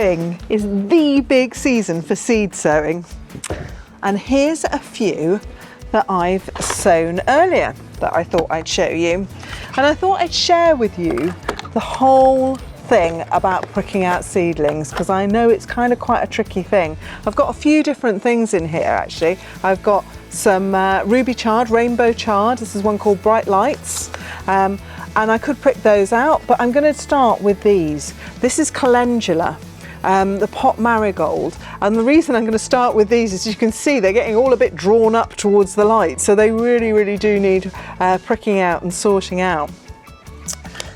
spring is the big season for seed sowing. And here's a few that I've sown earlier that I thought I'd show you. And I thought I'd share with you the whole thing about pricking out seedlings, because I know it's kind of quite a tricky thing. I've got a few different things in here actually. I've got some ruby chard, rainbow chard. This is one called Bright Lights. And I could prick those out, but I'm going to start with these. This is calendula, the pot marigold. And the reason I'm going to start with these is you can see they're getting all a bit drawn up towards the light. So they really, really do need pricking out and sorting out.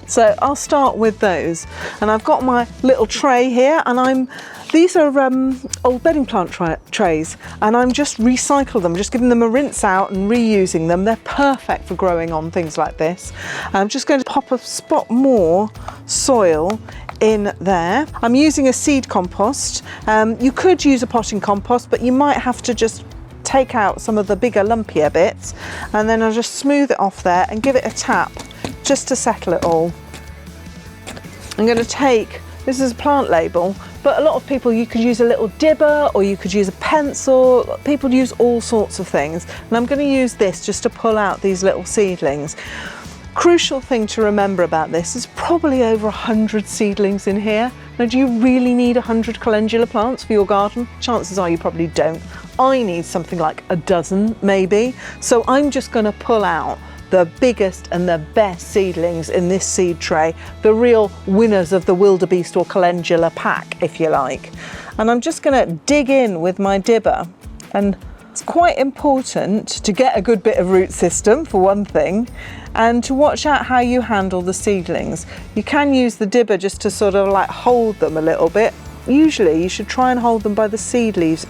So I'll start with those. And I've got my little tray here, and these are old bedding plant trays, and I'm just recycle them, just giving them a rinse out and reusing them. They're perfect for growing on things like this. I'm just going to pop a spot more soil in there. I'm using a seed compost. You could use a potting compost, but you might have to just take out some of the bigger lumpier bits, and then I'll just smooth it off there and give it a tap just to settle it all. I'm going to take, this is a plant label, but a lot of people, you could use a little dibber or you could use a pencil. People use all sorts of things, and I'm going to use this just to pull out these little seedlings. Crucial thing to remember about this is probably over 100 seedlings in here. Now, do you really need 100 calendula plants for your garden? Chances are you probably don't. I need something like a dozen maybe. So I'm just going to pull out the biggest and the best seedlings in this seed tray, the real winners of the wildebeest or calendula pack, if you like. And I'm just going to dig in with my dibber, and it's quite important to get a good bit of root system for one thing, and to watch out how you handle the seedlings. You can use the dibber just to sort of like hold them a little bit. Usually you should try and hold them by the seed leaves.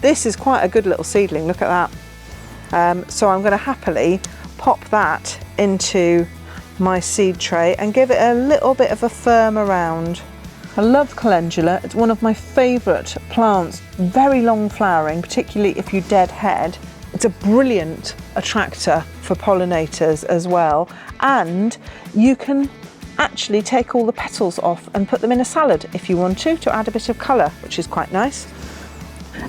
This is quite a good little seedling, look at that. So I'm going to happily pop that into my seed tray and give it a little bit of a firm around. I love calendula. It's one of my favourite plants, very long flowering, particularly if you deadhead. It's a brilliant attractor for pollinators as well, and you can actually take all the petals off and put them in a salad if you want to add a bit of colour, which is quite nice.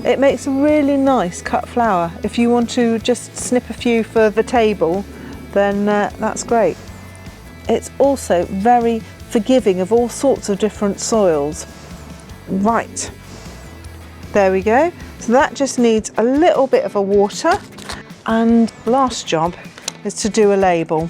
It makes a really nice cut flower. If you want to just snip a few for the table, then that's great. It's also very forgiving of all sorts of different soils. Right, there we go. So that just needs a little bit of a water. And last job is to do a label.